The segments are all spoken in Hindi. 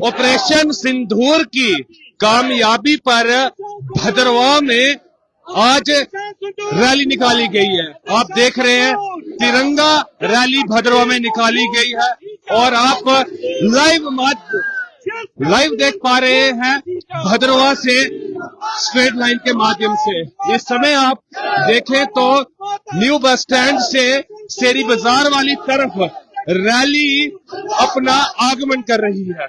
ऑपरेशन सिंदूर की कामयाबी पर भद्रवाह में आज रैली निकाली गई है। आप देख रहे हैं तिरंगा रैली भद्रवाह में निकाली गई है और आप लाइव देख पा रहे हैं भद्रवाह से स्ट्रेट लाइन के माध्यम से। इस समय आप देखें तो न्यू बस स्टैंड से शेरी बाजार वाली तरफ रैली अपना आगमन कर रही है।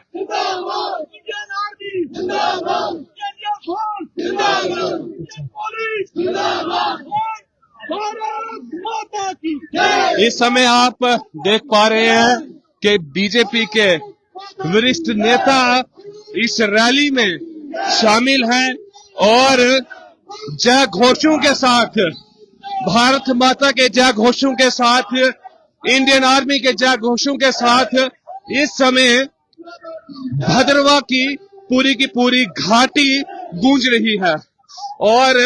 इस समय आप देख पा रहे हैं कि बीजेपी के वरिष्ठ नेता इस रैली में शामिल हैं और जय घोषों के साथ, भारत माता के जय घोषों के साथ, इंडियन आर्मी के जय घोषों के साथ इस समय भद्रवाह की पूरी घाटी गूंज रही है और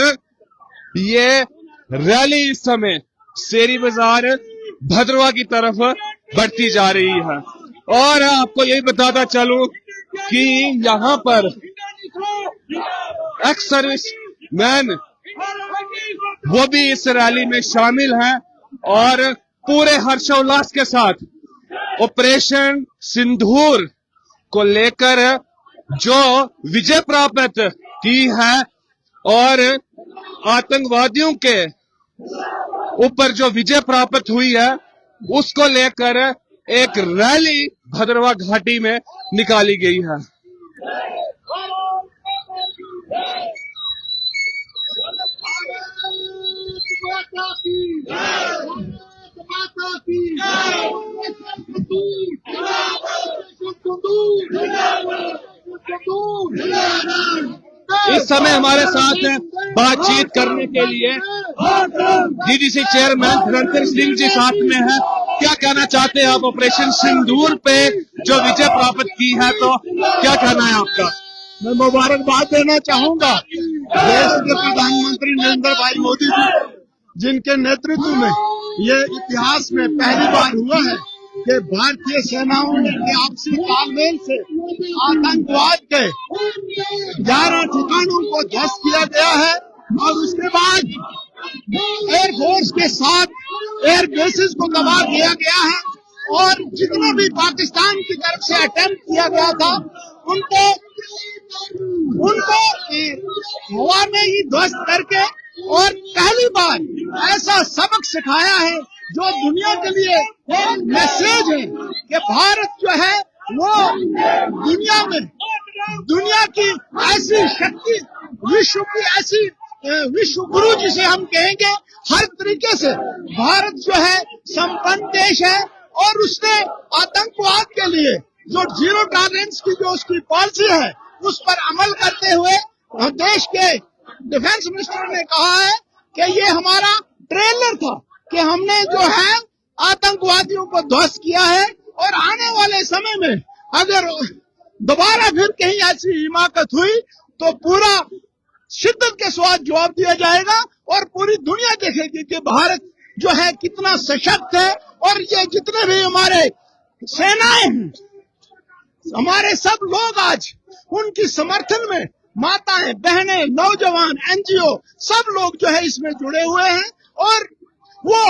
ये रैली इस समय शेरी बाजार भद्रवाह की तरफ बढ़ती जा रही है। और आपको यही बताता चलूं कि यहाँ पर एक्स सर्विस मैन वो भी इस रैली में शामिल हैं और पूरे हर्षोल्लास के साथ ऑपरेशन सिंदूर को लेकर जो विजय प्राप्त की है और आतंकवादियों के ऊपर जो विजय प्राप्त हुई है उसको लेकर एक रैली भद्रवाह घाटी में निकाली गई है। इस समय हमारे साथ बातचीत करने के लिए डीडीसी चेयरमैन धर्मेंद्र सिंह जी साथ में है। क्या कहना चाहते हैं आप ऑपरेशन सिंदूर पे जो विजय प्राप्त की है, तो क्या कहना है आपका? मैं मुबारकबाद देना चाहूंगा देश के प्रधानमंत्री नरेंद्र भाई मोदी जी, जिनके नेतृत्व में ये इतिहास में पहली बार हुआ है कि भारतीय सेनाओं के आपसी तालमेल से आतंकवाद के 11 ठिकानों को ध्वस्त किया गया है और उसके बाद एयरफोर्स के साथ एयर बेसिस को तबाह किया गया है और जितना भी पाकिस्तान की तरफ से अटेम्प्ट किया गया था उनको हवा में ही ध्वस्त करके और पहली बार ऐसा सबक सिखाया है जो दुनिया के लिए मैसेज है कि भारत जो है वो दुनिया की ऐसी शक्ति, विश्व की ऐसी विश्व गुरु जिसे हम कहेंगे, हर तरीके से भारत जो है संपन्न देश है और उसने आतंकवाद के लिए जो जीरो टॉलरेंस की जो उसकी पॉलिसी है उस पर अमल करते हुए देश के डिफेंस मिनिस्टर ने कहा है कि ये हमारा ट्रेलर था कि हमने जो है आतंकवादियों को ध्वस्त किया है और आने वाले समय में अगर दोबारा फिर कहीं ऐसी हिमाकत हुई तो पूरा शिद्दत के साथ जवाब दिया जाएगा और पूरी दुनिया देखेगी कि भारत जो है कितना सशक्त है। और ये जितने भी हमारे सेनाएं हैं, हमारे सब लोग आज उनकी समर्थन में, माताएं, बहनें, नौजवान, एनजीओ सब लोग जो है इसमें जुड़े हुए हैं और वो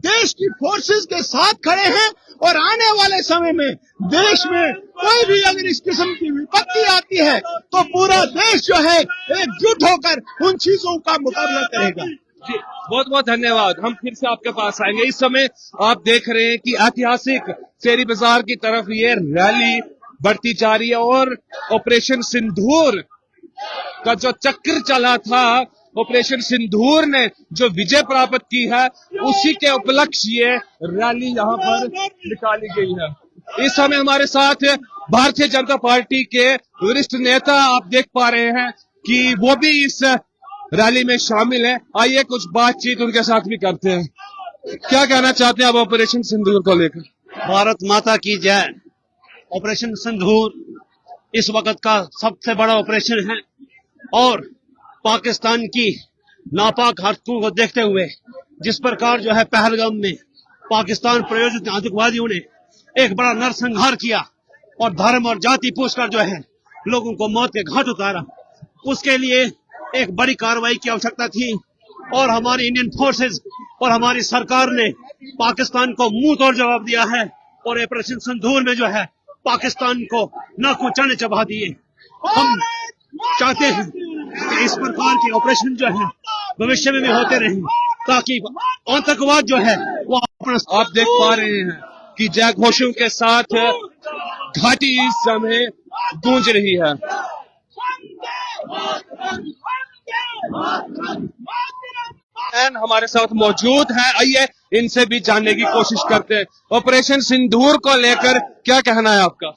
देश की फोर्सेस के साथ खड़े हैं और आने वाले समय में देश में कोई भी अगर इस किस्म की विपत्ति आती है तो पूरा देश जो है एकजुट होकर उन चीजों का मुकाबला करेगा। जी, बहुत बहुत धन्यवाद। हम फिर से आपके पास आएंगे। इस समय आप देख रहे हैं कि ऐतिहासिक शेरी बाजार की तरफ ये रैली बढ़ती जा रही है और ऑपरेशन सिंदूर का जो चक्र चला था, ऑपरेशन सिंदूर ने जो विजय प्राप्त की है उसी के उपलक्ष्य ये रैली यहाँ पर निकाली गई है। इस समय हमारे साथ भारतीय जनता पार्टी के वरिष्ठ नेता आप देख पा रहे हैं कि वो भी इस रैली में शामिल है। आइए कुछ बातचीत उनके साथ भी करते हैं। क्या कहना चाहते हैं आप ऑपरेशन सिंदूर को लेकर? भारत माता की जय। ऑपरेशन सिंदूर इस वक्त का सबसे बड़ा ऑपरेशन है और पाकिस्तान की नापाक हरकतों को देखते हुए जिस प्रकार जो है पहलगाम में पाकिस्तान प्रायोजित आतंकवादियों ने एक बड़ा नरसंहार किया, और धर्म और जाति पूछकर जो है लोगों को मौत के घाट उतारा। उसके लिए एक बड़ी कार्रवाई की आवश्यकता थी और हमारी इंडियन फोर्सेस और हमारी सरकार ने पाकिस्तान को मुंह तोड़ जवाब दिया है और ऑपरेशन सिंदूर में जो है पाकिस्तान को नाक में चने चबा दिए। हम चाहते हैं कि इस प्रकार के ऑपरेशन जो है भविष्य में भी होते रहें ताकि आतंकवाद जो है वो अपना। आप देख पा रहे हैं कि जय घोषों के साथ घाटी इस समय गूंज रही है। हमारे साथ मौजूद है, आइए इनसे भी जानने की कोशिश करते हैं। ऑपरेशन सिंदूर को लेकर क्या कहना है आपका?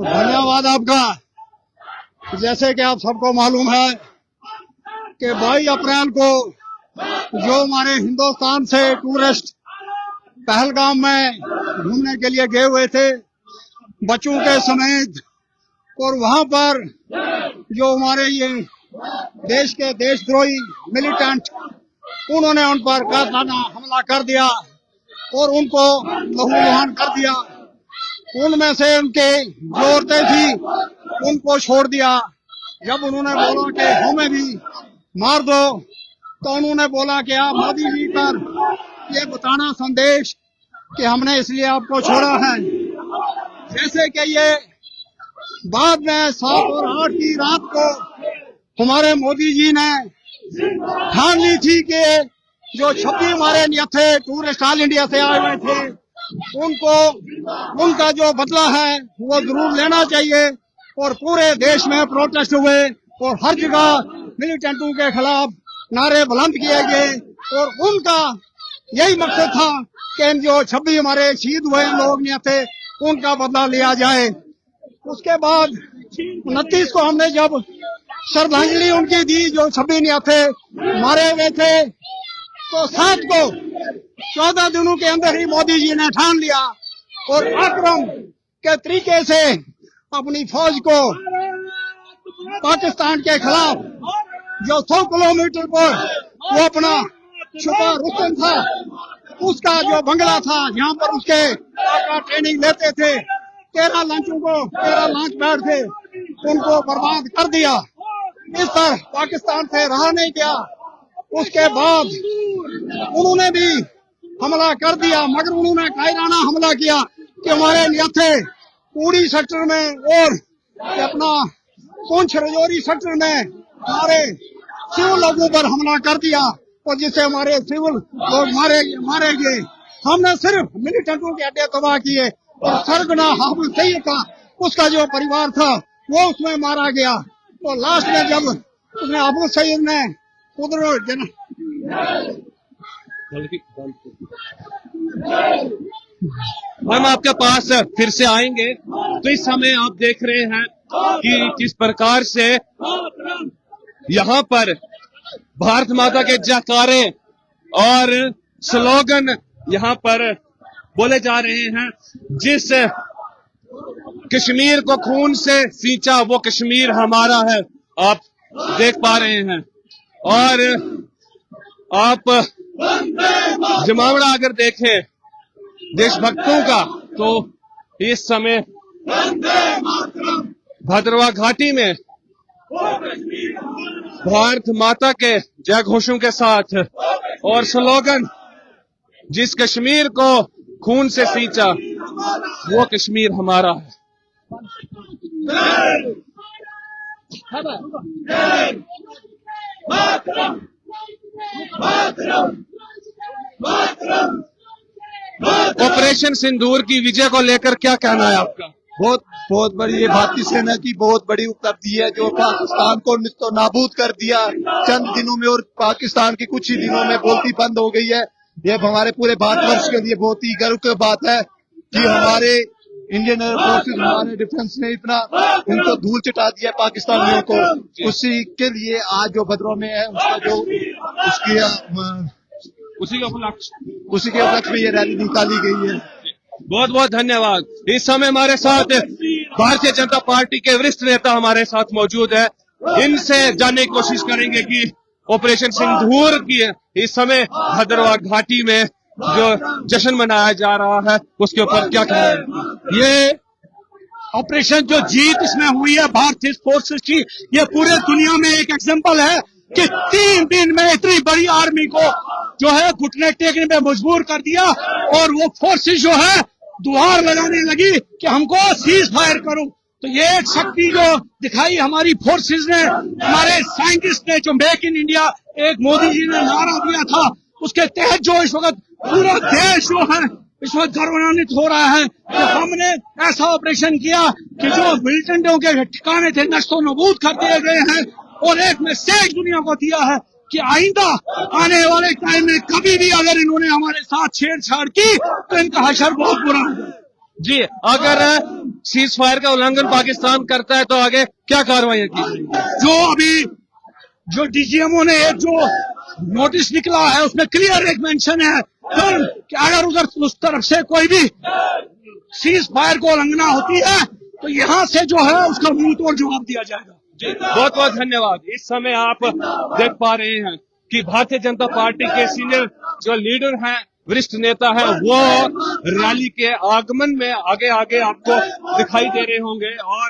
धन्यवाद आपका। जैसे कि आप सबको मालूम है कि 22 अप्रैल को जो हमारे हिंदुस्तान से टूरिस्ट पहलगाम में घूमने के लिए गए हुए थे बच्चों के समेत, और वहां पर जो हमारे ये देश के देशद्रोही मिलिटेंट उन्होंने उन पर कायराना हमला कर दिया और उनको लहूलुहान कर दिया। उनमें से उनके जो औरतें थी उनको छोड़ दिया। जब उन्होंने बोला कि हमें भी मार दो तो उन्होंने बोला कि आप मोदी जी पर ये बताना संदेश कि हमने इसलिए आपको छोड़ा है। जैसे कि ये बाद में 7 और 8 की रात को हमारे मोदी जी ने ठान ली थी कि जो 26 हमारे थे टूरिस्ट ऑल इंडिया से आए हुए थे उनको उनका जो बदला है वो जरूर लेना चाहिए। और पूरे देश में प्रोटेस्ट हुए और हर जगह मिलिटेंटों के खिलाफ नारे बुलंद किए गए और उनका यही मकसद था कि जो 26 हमारे शहीद हुए लोग नहीं थे उनका बदला लिया जाए। उसके बाद 29 को हमने जब श्रद्धांजलि उनकी दी जो 26 नहीं थे मारे हुए थे, तो 7 को 14 दिनों के अंदर ही मोदी जी ने ठान लिया और आक्रमण के तरीके से अपनी फौज को पाकिस्तान के खिलाफ जो 100 किलोमीटर पर वो अपना छुपा रुस्तम था उसका जो बंगला था जहाँ पर उसके काका ट्रेनिंग लेते थे 13 लॉन्च पैड थे उनको बर्बाद कर दिया। इस पर पाकिस्तान से रहा नहीं गया। उसके बाद उन्होंने भी हमला कर दिया, मगर उन्होंने कायराना हमला किया कि हमारे नियते पूरी सेक्टर में और अपना पुंछ रजौरी सेक्टर में हमारे सिविल लोगों पर हमला कर दिया और जिससे हमारे सिविल लोग मारे गए। हमने सिर्फ मिलिटेंटों के अड्डे तबाह किए और सरगना हाफिज सईद का उसका जो परिवार था वो उसमें मारा गया। तो लास्ट में जब उसने हाफिज सईद ने उधर हम आपके पास फिर से आएंगे। तो इस समय आप देख रहे हैं कि किस प्रकार से यहाँ पर भारत माता के जयकारे और स्लोगन यहाँ पर बोले जा रहे हैं। जिस कश्मीर को खून से सींचा वो कश्मीर हमारा है, आप देख पा रहे हैं। और आप जमावड़ा अगर देखें देशभक्तों का तो इस समय भद्रवा घाटी में भारत माता के जय घोषों के साथ और स्लोगन जिस कश्मीर को खून से सींचा वो कश्मीर हमारा है। ऑपरेशन सिंदूर की विजय को लेकर क्या कहना है आपका? बहुत बड़ी ये भारतीय सेना की बहुत बड़ी उपलब्धि है जो पाकिस्तान को निस्तो नाबूद कर दिया चंद दिनों में, और पाकिस्तान की कुछ ही दिनों में बोलती बंद हो गई है। ये हमारे पूरे भारतवर्ष के लिए बहुत ही गर्व की बात है कि हमारे इंडियन एयर फोर्सेज हमारे डिफेंस ने इतना उनको धूल चटा दिया पाकिस्तानियों को। उसी के लिए आज जो भद्रवा में है उसका जो उसी के उपलक्ष्य में ये रैली निकाली गई है। बहुत बहुत धन्यवाद। इस समय हमारे साथ भारतीय जनता पार्टी के वरिष्ठ नेता हमारे साथ मौजूद है। इनसे जानने की कोशिश करेंगे कि ऑपरेशन सिंदूर की इस समय भद्रवा घाटी में जो जश्न मनाया जा रहा है उसके ऊपर क्या कहना है। ये ऑपरेशन जो जीत इसमें हुई है भारतीय फोर्सेस की, ये पूरे दुनिया में एक एग्जांपल है कि 3 दिन में इतनी बड़ी आर्मी को जो है घुटने टेकने पे मजबूर कर दिया और वो फोर्सेस जो है दुहार लगाने लगी कि हमको सीज फायर करो। तो ये एक शक्ति जो दिखाई हमारी फोर्सेस ने, हमारे साइंटिस्ट ने, जो मेक इन इंडिया एक मोदी जी ने नारा दिया था, उसके तहत जो इस वक्त पूरा देश जो है इस वक्त गौरवान्वित हो रहा है कि हमने ऐसा ऑपरेशन किया कि जो मिलिटेंटों के ठिकाने थे नष्टो नबूद कर दिए गए हैं और एक मैसेज दुनिया को दिया है कि आइंदा आने वाले टाइम में कभी भी अगर इन्होंने हमारे साथ छेड़छाड़ की तो इनका हशर बहुत बुरा होगा। जी, अगर सीज फायर का उल्लंघन पाकिस्तान करता है तो आगे क्या कार्रवाई की जाएगी? जो अभी जो डीजीएमओ ने एक जो नोटिस निकला है उसमें क्लियर एक मेंशन है कि अगर उधर उस तरफ से कोई भी सीज फायर को उल्लंघना होती है तो यहाँ से जो है उसका मुंह तोड़ जवाब दिया जाएगा। जी, बहुत बहुत धन्यवाद। इस समय आप देख पा रहे हैं कि भारतीय जनता पार्टी के सीनियर जो लीडर हैं, वरिष्ठ नेता हैं, वो रैली के आगमन में आगे आगे आपको दिखाई दे रहे होंगे। और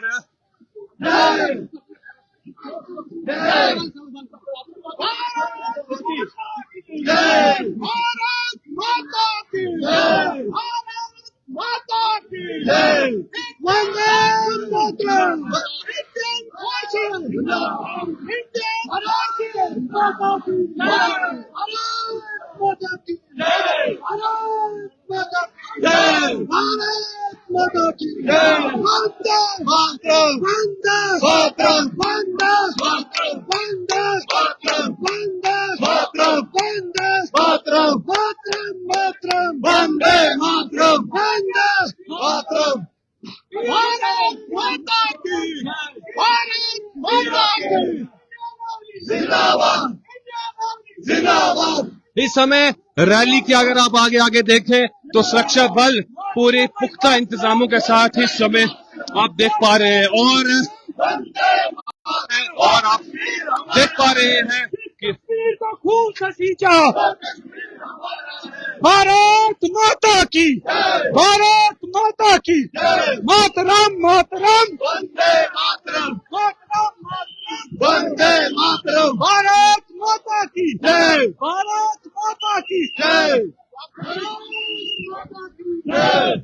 इस समय रैली की अगर आप आगे आगे देखें तो सुरक्षा बल पूरे पुख्ता इंतजामों के साथ इस समय आप देख पा रहे हैं। और आप देख पा रहे हैं कि खून से सींचा भारत माता की, भारत माता की, मातरम मातरम वंदे मातरम, वंदे मातरम, भारत माता की जय, भारत माता की जय, जय,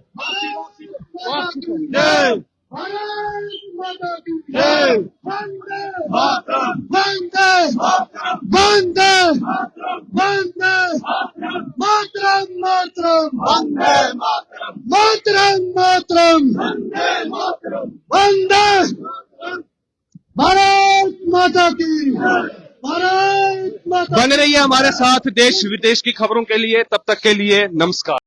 बने रहिए हमारे साथ देश विदेश की खबरों के लिए। तब तक के लिए नमस्कार।